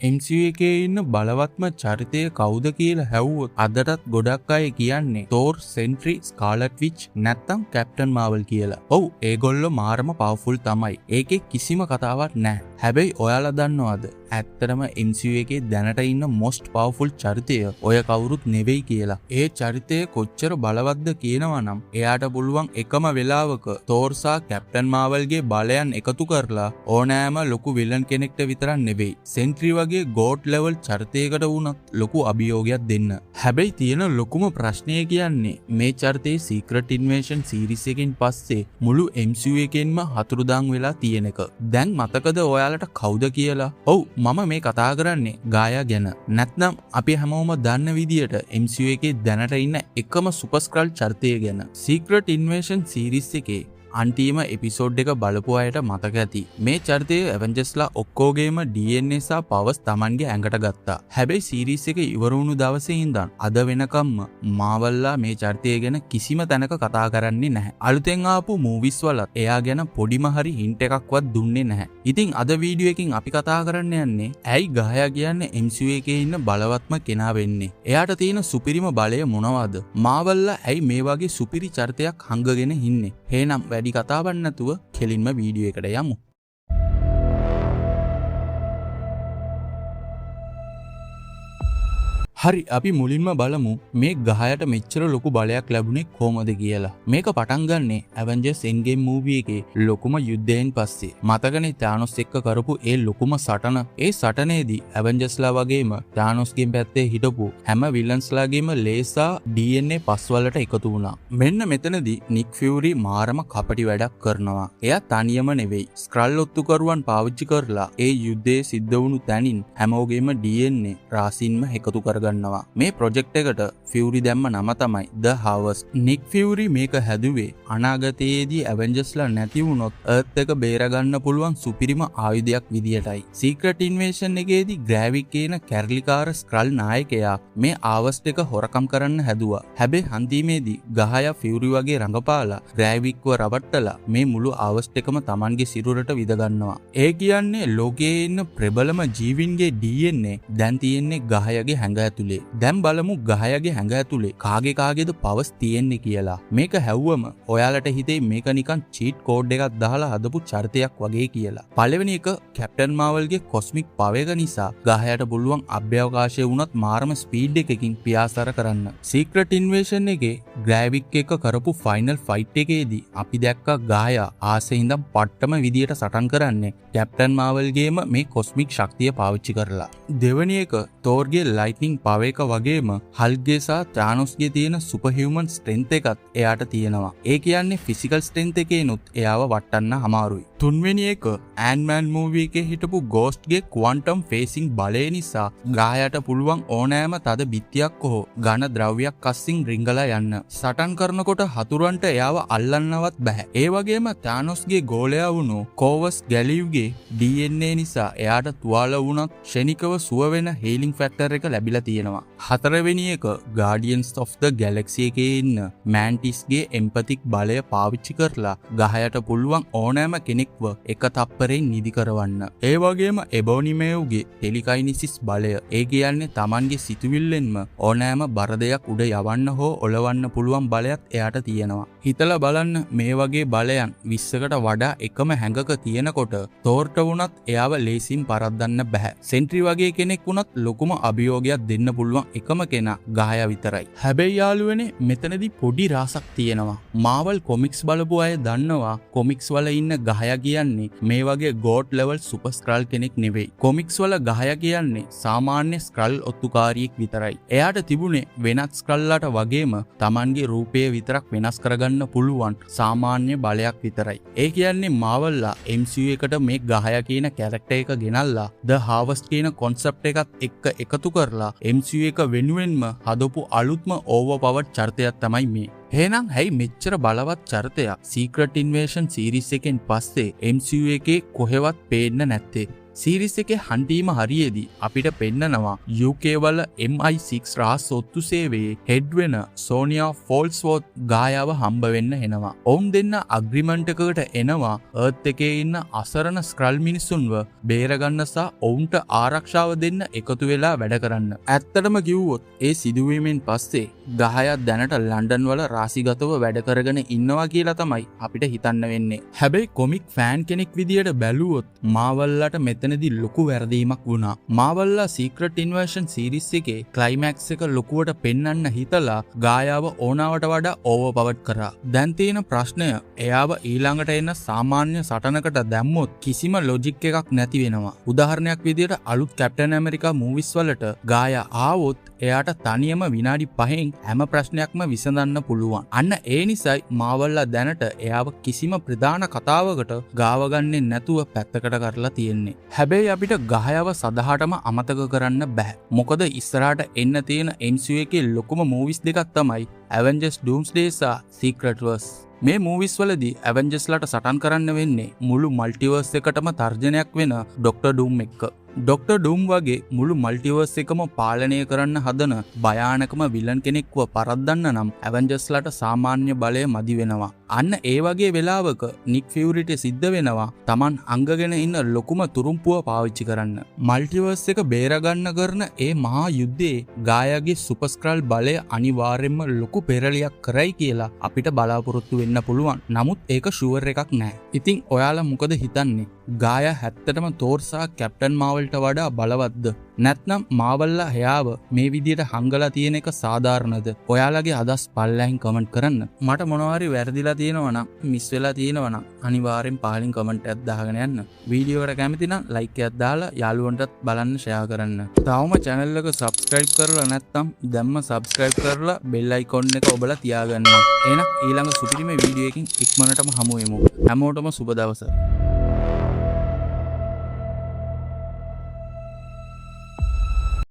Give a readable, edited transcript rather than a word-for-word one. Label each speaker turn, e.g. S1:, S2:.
S1: MCU එකේ ඉන්න බලවත්ම චරිතය කවුද කියලා හැව්වොත් අදටත් ගොඩක් අය කියන්නේ තෝර්, සෙන්ට්‍රි, ස්කාලට් විච් නැත්තම් කැප්ටන් මාවල් කියලා. ඔව් ඒගොල්ලෝ මාරම පවර්ෆුල් තමයි. ඒකේ කිසිම කතාවක් නැහැ. හැබැයි ඔයාලා දන්නවද? ඇත්තටම MCU එකේ දැනට ඉන්න most powerful චරිතය ඔය කවුරුත් නෙවෙයි කියලා. ඒ චරිතය කොච්චර බලවත්ද කියනවා නම් එයාට පුළුවන් එකම වෙලාවක තෝර් සහ කැප්ටන් මාවල්ගේ බලයන් එකතු කරලා ඕනෑම ලොකු විලන් කෙනෙක්ට විතරක් නෙවෙයි සෙන්ට්‍රි වගේ ගෝඩ් ලෙවල් චරිතයකට වුණත් ලොකු අභියෝගයක් දෙන්න. හැබැයි තියෙන ලොකුම ප්‍රශ්නය කියන්නේ මේ චරිතේ සීක්‍රට් ඉන්වේෂන් සීරීස් එකෙන් පස්සේ මුළු MCU එකෙන්ම හතුරුදාන් වෙලා තියෙන එක. දැන් මතකද ඔයාලට කවුද කියලා? ඔව් මම මේ කතා කරන්නේ ගායා ගැන. නැත්නම් අපි හැමෝම දන්න විදියට MCU එකේ දැනට ඉන්න එකම සුපර් ස්ක්‍රල් චරිතය ගැන. සීක්‍රට් ඉන්වේෂන් සීරීස් එකේ අන්තිම එපිසෝඩ් එක බලපු අයට මතක ඇති. මේ චරිතය ඇවෙන්ජර්ස්ලා ඔක්කොගේම DNA සහ පවර්ස් Tamanගේ ඇඟට ගත්තා. හැබැයි සීරීස් එක ඉවර වුණු දවසේ ඉඳන් අද වෙනකම්ම මාවල්ලා මේ චරිතය ගැන කිසිම තැනක කතා කරන්නේ නැහැ. අලුතෙන් ආපු මූවිස් වලත් එයා ගැන පොඩිම හරි හින්ට් එකක්වත් දුන්නේ නැහැ. ඉතින් අද වීඩියෝ එකකින් අපි කතා කරන්න යන්නේ ඇයි ගායා කියන්නේ MCU එකේ ඉන්න බලවත්ම කෙනා වෙන්නේ? එයාට තියෙන සුපිරිම බලය මොනවද? මාවල්ලා ඇයි මේ වගේ සුපිරි චරිතයක් හංගගෙන ඉන්නේ? එහෙනම් වැඩි කතාවක් නැතුව කෙලින්ම වීඩියෝ එකට යමු. හරි අපි මුලින්ම බලමු මේ ගහයට මෙච්චර ලොකු බලයක් ලැබුණේ කොහොමද කියලා. මේක පටන් ගන්නේ Avengers Endgame movie එකේ ලොකුම යුද්ධයෙන් පස්සේ. මතකනේ Thanos එක්ක කරපු ඒ ලොකුම සටන. ඒ සටනේදී Avengersලා වගේම Thanosගෙන් පැත්තේ හිටපු හැම විලන්ස්ලාගේම ලේසා DNA පස් වලට එකතු වුණා. මෙන්න මෙතනදී Nick Fury මාරම කපටි වැඩක් කරනවා. එයා තනියම නෙවෙයි ස්ක්‍රල් ඔත්තුකරුවන් පාවිච්චි කරලා ඒ යුද්ධයේ සිද්ධ වුණු තැනින් හැමෝගේම DNA රාසින්ම එකතු කරගන්නවා. මේ ප්‍රොජෙක්ට් එකට ෆියුරි දැම්ම නම තමයි The Harvest. නික් ෆියුරි මේක හැදුවේ අනාගතයේදී ඇවෙන්ජර්ස්ලා නැති වුණොත් Earth එක බේරගන්න පුළුවන් සුපිරිම ආයුධයක් විදියටයි. සීක්‍රට් ඉන්වේෂන් එකේදී ග්‍රැවික් කියන කැරලිකාර ස්ක්‍රල් නායකයා මේ ආවස්ට් එක හොරකම් කරන්න හැදුවා. හැබැයි අන්තිමේදී ගහයා ෆියුරි වගේ රඟපාලා ග්‍රැවික්ව රවට්ටලා මේ මුළු ආවස්ට් එකම Tamanගේ සිරුරට විද ගන්නවා. ඒ කියන්නේ ලෝකයේ ඉන්න ප්‍රබලම ජීවින්ගේ DNA දැන් තියෙන්නේ ගහයාගේ හැඟ ඇතුලේ. දැන් බලමු ගහයාගේ හැඟ ඇතුලේ කාගේද පවර්ස් තියෙන්නේ කියලා. මේක හැව්වම ඔයාලට හිතේ මේක නිකන් චීට් කෝඩ් එකක් දාලා හදපු චරිතයක් වගේ කියලා. පළවෙනි එක කැප්ටන් මාවල්ගේ කොස්මික් පවර් එක නිසා ගහයාට පුළුවන් අභ්‍යවකාශයේ වුණත් මාරම ස්පීඩ් එකකින් පියාසර කරන්න. සීක්‍රට් ඉන්වේෂන් එකේ ග්‍රැවික් එක කරපු ෆයිනල් ෆයිට් එකේදී අපි දැක්කා ගහයා ආසේ ඉඳන් පට්ටම විදියට සටන් කරන්නේ කැප්ටන් මාවල්ගේම මේ කොස්මික් ශක්තිය පාවිච්චි කරලා. දෙවෙනි එක තෝර්ගේ ලයිට්නින් පවර් එක වගේම හල්ක්ගේ සහ ටානොස්ගේ තියෙන සුපර් හියුමන් ස්ට්‍රෙන්ත් එකත් එයාට තියෙනවා. ඒ කියන්නේ ෆිසිකල් ස්ට්‍රෙන්ත් එකේනුත් එයාව වටන්න අමාරුයි. තුන්වෙනි එක ඈන්ට්මෑන් මූවි එකේ හිටපු ගෝස්ට්ගේ ක්වොන්ටම් ෆේසිං බලය නිසා ගායාට පුළුවන් ඕනෑම තද බිත්තියක් හෝ ඝන ද්‍රව්‍යයක් අස්සින් රිංගලා යන්න. සටන් කරනකොට හතුරන්ට එයාව අල්ලන්නවත් බෑ. ඒ වගේම ටානොස්ගේ ගෝලයා වුණු කෝවස් ගැලිව්ගේ DNA නිසා එයාට තුවාල වුණත් ක්ෂණිකව සුව වෙන හීලින් ෆැක්ටර් එක ලැබිලා තියෙනවා. හතරවෙනි එක Guardians of the Galaxy එකේ ඉන්න මැන්ටිස්ගේ එම්පතික් බලය පාවිච්චි කරලා ගහයට පුළුවන් ඕනෑම කෙනෙක්ව එක තප්පරෙන් නිදි කරවන්න. ඒ වගේම එබෝනිමේව්ගේ ටෙලිකයිනිසිස් බලය. ඒ කියන්නේ Tamanගේ සිතුවිල්ලෙන්ම ඕනෑම බර දෙයක් උඩ යවන්න හෝ ඔලවන්න පුළුවන් බලයක් එයාට තියෙනවා. හිතලා බලන්න මේ වගේ බලයන් 20කට වඩා එකම හැඟක තියෙනකොට තෝර්ට වුණත් එයාව ලේසින් පරද්දන්න බෑ. සෙන්ට්‍රි වගේ කෙනෙක් වුණත් ලොකුම අභියෝගයක් දෙන්න පුළුවන් එකම කෙනා ගහයා විතරයි. හැබැයි යාළුවනේ මෙතනදී පොඩි රාසක් තියෙනවා. මාවල් කොමික්ස් බලපු අය දන්නවා කොමික්ස් වල ඉන්න ගහයා කියන්නේ මේ වගේ ගෝඩ් ලෙවල් සුපර් ස්ක්‍රල් කෙනෙක් නෙවෙයි. කොමික්ස් වල ගහයා කියන්නේ සාමාන්‍ය ස්ක්‍රල් ඔත්තුකාරියෙක් විතරයි. එයාට තිබුණේ වෙනත් ස්ක්‍රල්ලාට වගේම Tamanගේ රූපය විතරක් වෙනස් කරගන්න පුළුවන් සාමාන්‍ය බලයක් විතරයි. ඒ කියන්නේ මාවල්ලා MCU එකට මේ ගහයා කියන කැරක්ටර් එක ගෙනල්ලා The Harvest කියන කොන්සෙප්ට් එකත් එක්ක එකතු කරලා MCU එක වෙනුවෙන්ම හදපු අලුත්ම ඕවර්පවර්ඩ් චරිතයක් තමයි මේ. එහෙනම් ඇයි මෙච්චර බලවත් චරිතයක් සීක්‍රට් ඉන්වේෂන් සීරීස් එකෙන් පස්සේ MCU එකේ කොහෙවත් පේන්න නැත්තේ? සීරිස් එකේ හන්ටීම හරියේදී අපිට පෙන්නනවා UK වල MI6 රහස් ඔත්තු සේවයේ හෙඩ් වෙන සෝනියා ෆෝල්ස්වෝත් ගායාව හම්බ වෙන්න එනවා. ඔවුන් දෙන්න අග්‍රිමන්ට් එකකට එනවා අර්ත් එකේ ඉන්න අසරණ ස්ක්‍රල් මිනිසුන්ව බේරගන්න සහ ඔවුන්ට ආරක්ෂාව දෙන්න එකතු වෙලා වැඩ කරන්න. ඇත්තටම කිව්වොත් ඒ සිදුවීමෙන් පස්සේ ගහයා දැනට ලන්ඩන් වල රාසිගතව වැඩ කරගෙන ඉන්නවා කියලා තමයි අපිට හිතන්න වෙන්නේ. හැබැයි කොමික් ෆෑන් කෙනෙක් විදියට බැලුවොත් මාවල්ලාට මෙතනදී ලොකු වැරදීමක් වුණා. මාවල්ලා සීක්‍රට් ඉන්වර්ෂන් සීරීස් එකේ ක්ලයිමැක්ස් එක ලොකුවට පෙන්වන්න හිතලා ගායාව ඕනාවට වඩා ඕවර්පවර්ඩ් කරා. දැන් තියෙන ප්‍රශ්නය එයාව ඊළඟට එන සාමාන්‍ය සටනකට දැම්මොත් කිසිම ලොජික් එකක් නැති වෙනවා. උදාහරණයක් විදියට අලුත් කැප්ටන් ඇමරිකා මූවිස් වලට ගායා ආවොත් එයාට තනියම විනාඩි 5න් හැම ප්‍රශ්නයක්ම විසඳන්න පුළුවන්. අන්න ඒ නිසායි මාවල්ලා දැනට එයාව කිසිම ප්‍රධාන කතාවකට ගාව ගන්නේ නැතුව පැත්තකට කරලා තියෙන්නේ. හැබැයි අපිට ගහයව සදහටම අමතක කරන්න බෑ. මොකද ඉස්සරහට එන්න තියෙන MCU එකේ ලොකුම මූවිස් දෙකක් තමයි Avengers Doomsday සහ Secret Wars. මේ මූවිස් වලදී ඇවෙන්ජර්ස්ලාට සටන් කරන්න වෙන්නේ මුළු මල්ටිවර්ස් එකටම තර්ජනයක් වෙන ඩොක්ටර් ඩූම් එක්ක. ඩොක්ටර් ඩූම් වගේ මුළු මල්ටිවර්ස් එකම පාලනය කරන්න හදන භයානකම විලන් කෙනෙක්ව පරද්දන්න නම් ඇවෙන්ජර්ස්ලාට සාමාන්‍ය බලය මදි වෙනවා. අන්න ඒ වගේ වෙලාවක නික් ෆියුරිට සිද්ධ වෙනවා Taman අංගගෙන ඉන්න ලොකුම තුරුම්පුව පාවිච්චි කරන්න. මල්ටිවර්ස් එක බේරගන්න කරන ඒ මහා යුද්ධයේ ගායාගේ සුපර් ස්ක්‍රල් බලය අනිවාර්යෙන්ම ලොකු පෙරලියක් කරයි කියලා අපිට බලාපොරොත්තු වෙන්න පුළුවන්. නමුත් ඒක ෂුවර් එකක් නෑ. ඉතින් ඔයාලා මොකද හිතන්නේ? ගායා හැත්තටම තෝර් සහ කැප්ටන් මාවල්ට වඩා බලවත්ද? නැත්නම් මාවල්ලා එයාව මේ විදියට හංගලා තියෙන එක සාධාරණද? ඔයාලගේ අදහස් පල්ලෙහින් කමෙන්ට් කරන්න. මට මොනවා හරි වැරදිලා තියෙනවා නම් මිස් වෙලා තියෙනවා නම් අනිවාර්යෙන් පහලින් කමෙන්ට් එකක් දාගෙන යන්න. වීඩියෝ එකට කැමති නම් ලයික් එකක් දාලා යාළුවන්ටත් බලන්න ෂෙයා කරන්න. තවම channel එක subscribe කරලා නැත්නම් දැම්ම subscribe කරලා bell icon එක ඔබලා තියාගන්න. එහෙනම් ඊළඟ සුපිරිම වීඩියෝ එකකින් ඉක්මනටම හමු වෙමු. හැමෝටම සුබ දවසක්.